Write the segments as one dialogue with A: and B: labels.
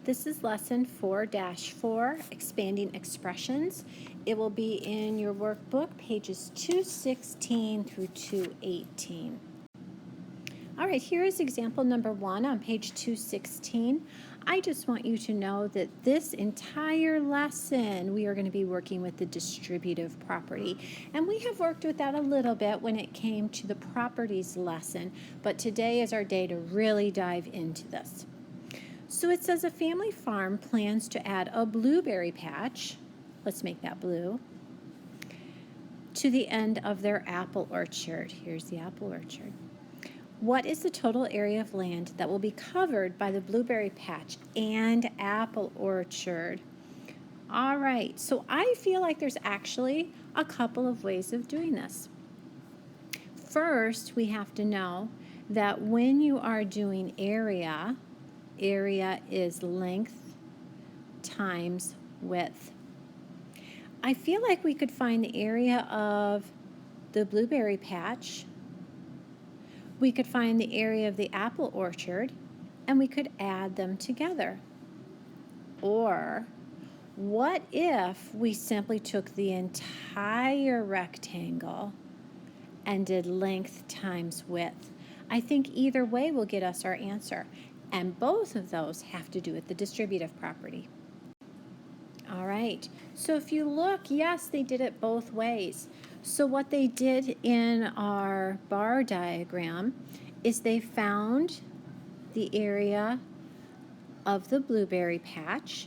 A: This is lesson 4-4, expanding expressions. It will be in your workbook, pages 216 through 218. All right, here is example number 1 on page 216. I just want you to know that this entire lesson, we are going to be working with the distributive property. And we have worked with that a little bit when it came to the properties lesson, but today is our day to really dive into this. So it says a family farm plans to add a blueberry patch, let's make that blue, to the end of their apple orchard. Here's the apple orchard. What is the total area of land that will be covered by the blueberry patch and apple orchard? All right, so I feel like there's actually a couple of ways of doing this. First, we have to know that when you are doing area is length times width. I feel like we could find the area of the blueberry patch. We could find the area of the apple orchard, and we could add them together. Or what if we simply took the entire rectangle and did length times width? I think either way will get us our answer. And both of those have to do with the distributive property. All right, so if you look, yes, they did it both ways. So what they did in our bar diagram is they found the area of the blueberry patch.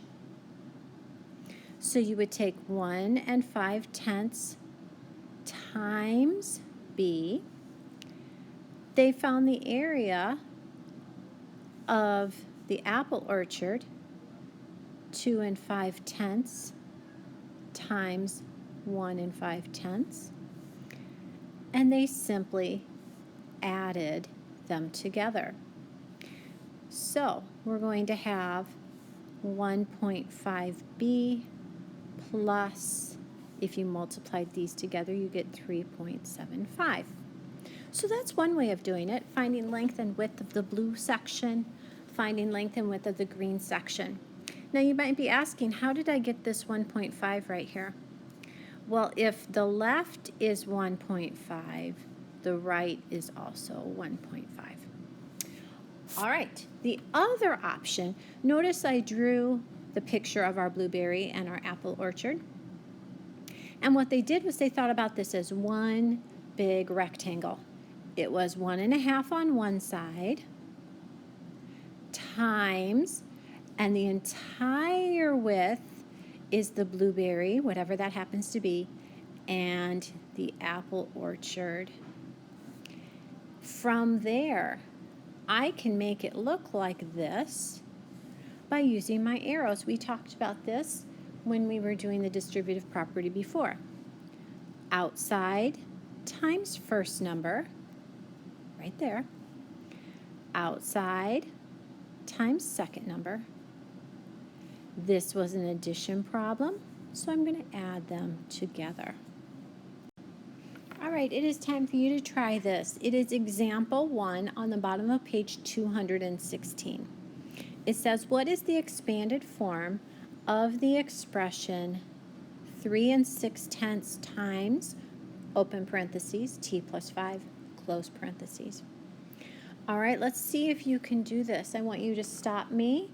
A: So you would take 1 5/10 times B. They found the area of the apple orchard, 2 5/10 times 1 5/10, and they simply added them together. So we're going to have 1.5b plus, if you multiplied these together, you get 3.75. So that's one way of doing it, finding length and width of the blue section, finding length and width of the green section. Now you might be asking, how did I get this 1.5 right here? Well, if the left is 1.5, the right is also 1.5. All right, the other option, notice I drew the picture of our blueberry and our apple orchard. And what they did was they thought about this as one big rectangle. It was 1 1/2 on one side times, and the entire width is the blueberry, whatever that happens to be, and the apple orchard. From there, I can make it look like this by using my arrows. We talked about this when we were doing the distributive property before. Outside times first number, right there. Outside times second number. This was an addition problem, so I'm going to add them together. All right, it is time for you to try this. It is example 1 on the bottom of page 216. It says, what is the expanded form of the expression 3 6/10 times, open parentheses, t plus 5, close parentheses. All right, let's see if you can do this. I want you to stop me,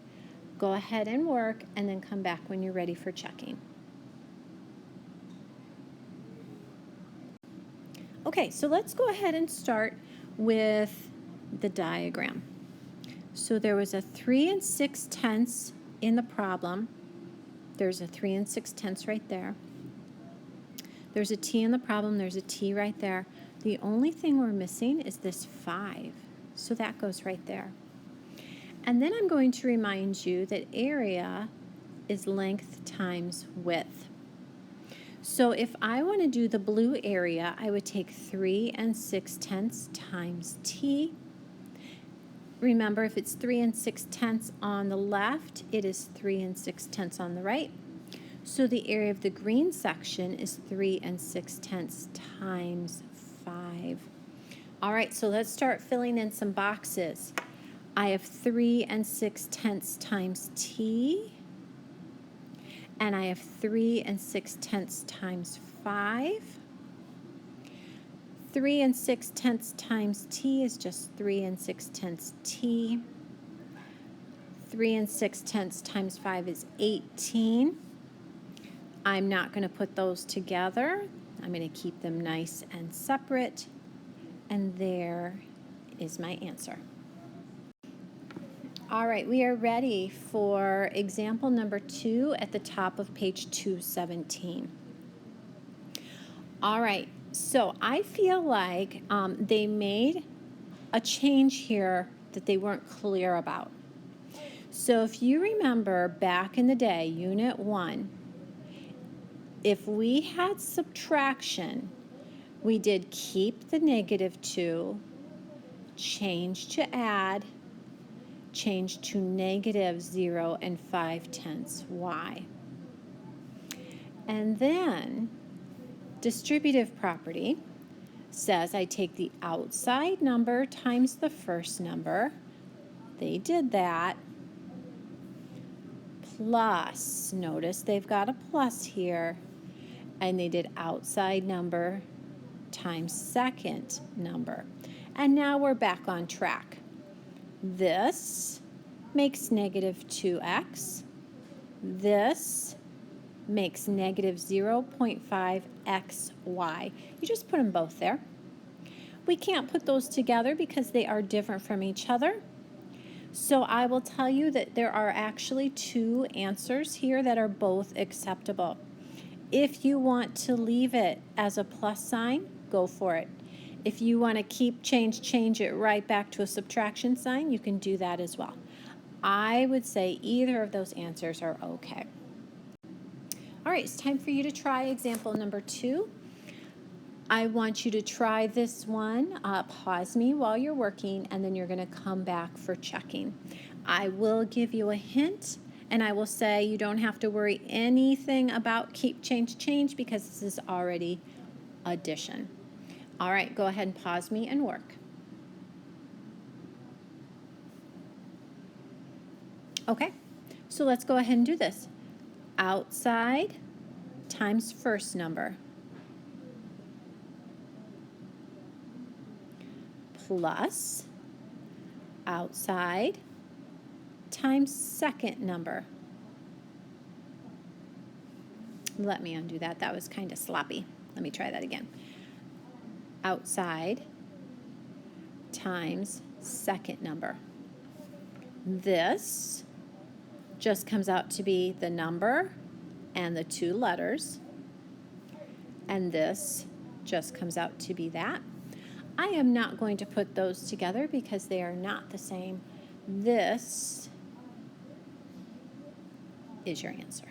A: go ahead and work, and then come back when you're ready for checking. Okay, so let's go ahead and start with the diagram. So there was a 3 6/10 in the problem. There's a 3 6/10 right there. There's a t in the problem. There's a t right there. The only thing we're missing is this 5. So that goes right there. And then I'm going to remind you that area is length times width. So if I want to do the blue area, I would take 3 6/10 times t. Remember, if it's 3 6/10 on the left, it is 3 6/10 on the right. So the area of the green section is 3 6/10 times 5. All right, so let's start filling in some boxes. I have 3 6/10 times t, and I have 3 6/10 times 5. 3 6/10 times t is just 3 6/10 t. 3 6/10 times 5 is 18. I'm not going to put those together. I'm going to keep them nice and separate. And there is my answer. All right, we are ready for example number 2 at the top of page 217. All right, so I feel like they made a change here that they weren't clear about. So if you remember back in the day, Unit 1, if we had subtraction, we did keep the -2, change to add, change to -0 and 5/10 y. And then distributive property says I take the outside number times the first number. They did that. Plus, notice they've got a plus here, and they did outside number times second number. And now we're back on track. This makes -2x. This makes -0.5xy. You just put them both there. We can't put those together because they are different from each other. So I will tell you that there are actually 2 answers here that are both acceptable. If you want to leave it as a plus sign, go for it. If you want to keep change it right back to a subtraction sign, you can do that as well. I would say either of those answers are okay. All right, it's time for you to try example number 2. I want you to try this one. Pause me while you're working, and then you're going to come back for checking. I will give you a hint, and I will say you don't have to worry anything about keep change because this is already addition. All right, go ahead and pause me and work. Okay, so let's go ahead and do this. Outside times first number plus outside times second number. Let me undo that. That was kind of sloppy. Let me try that again. Outside times second number. This just comes out to be the number and the 2 letters. And this just comes out to be that. I am not going to put those together because they are not the same. This is your answer.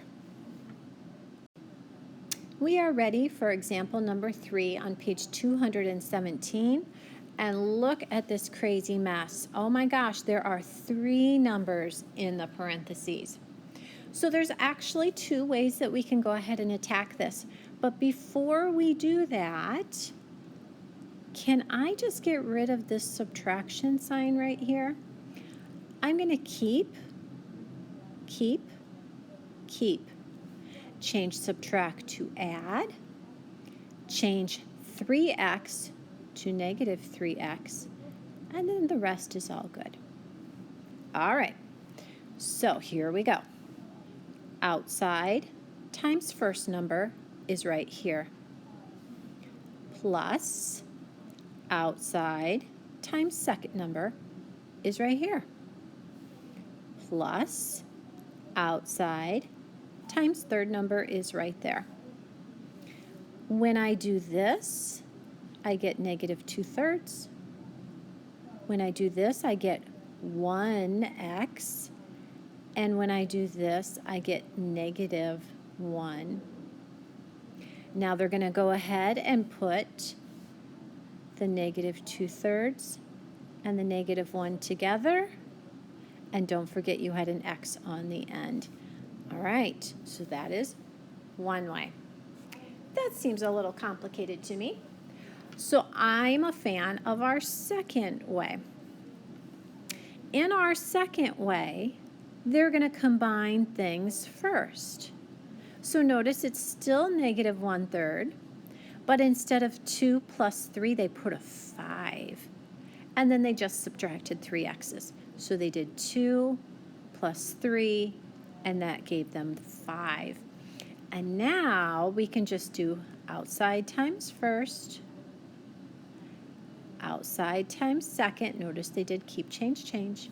A: We are ready for example number 3 on page 217. And look at this crazy mess. Oh my gosh, there are 3 numbers in the parentheses. So there's actually 2 ways that we can go ahead and attack this. But before we do that, can I just get rid of this subtraction sign right here? I'm going to keep. Change subtract to add. Change 3x to -3x. And then the rest is all good. All right. So here we go. Outside times first number is right here. Plus outside times second number is right here. Plus outside times third number is right there. When I do this, I get -2/3. When I do this, I get 1x. And when I do this, I get -1. Now they're going to go ahead and put the -2/3 and the -1 together. And don't forget you had an x on the end. All right, so that is one way. That seems a little complicated to me. So I'm a fan of our second way. in our second way, they're going to combine things first. So notice it's still negative 1/3, but instead of 2 plus 3, they put a 5. And then they just subtracted 3 x's. So they did 2 plus 3, and that gave them 5. And now we can just do outside times first, outside times second. Notice they did keep, change, change.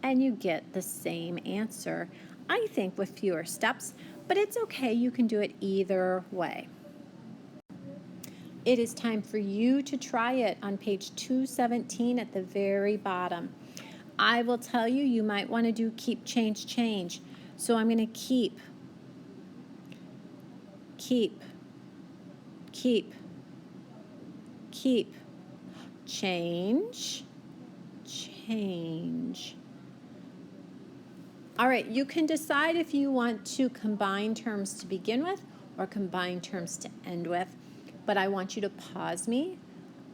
A: And you get the same answer, I think with fewer steps, but it's okay. You can do it either way. It is time for you to try it on page 217 at the very bottom. I will tell you, you might want to do keep, change, change. So I'm going to keep, keep, keep, keep, change, change. All right, you can decide if you want to combine terms to begin with or combine terms to end with, but I want you to pause me,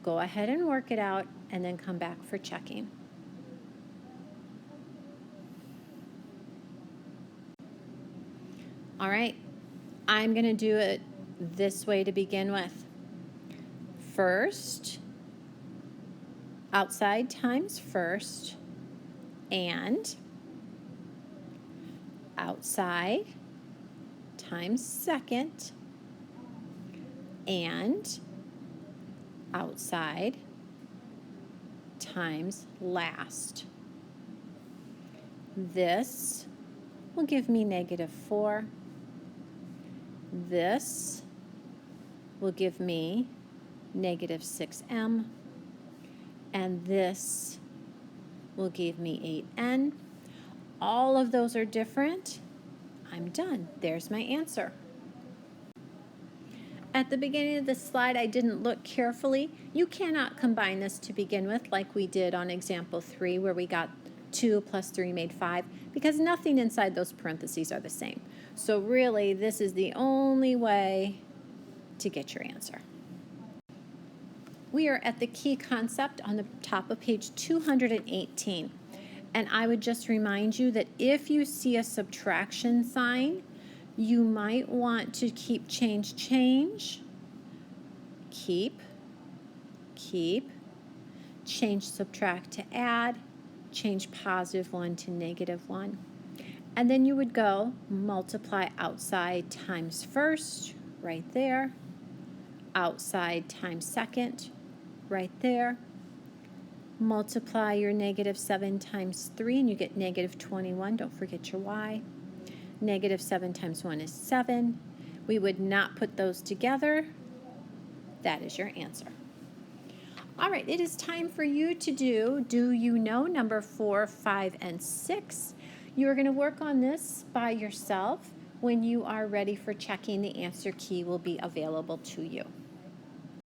A: go ahead and work it out, and then come back for checking. All right, I'm going to do it this way to begin with. First, outside times first, and outside times second, and outside times last. This will give me negative 4. This will give me negative 6m. And this will give me 8n. All of those are different. I'm done. There's my answer. At the beginning of the slide, I didn't look carefully. You cannot combine this to begin with like we did on example 3 where we got 2 plus 3 made 5 because nothing inside those parentheses are the same. So really, this is the only way to get your answer. We are at the key concept on the top of page 218. And I would just remind you that if you see a subtraction sign, you might want to keep, change, change, keep, keep, change, subtract to add, change positive 1 to negative 1. And then you would go multiply outside times first, right there, outside times second, right there. Multiply your negative 7 times 3 and you get negative 21. Don't forget your y. Negative 7 times 1 is 7. We would not put those together. That is your answer. All right, it is time for you to do you know, number 4, 5, and 6. You are going to work on this by yourself. When you are ready for checking, the answer key will be available to you.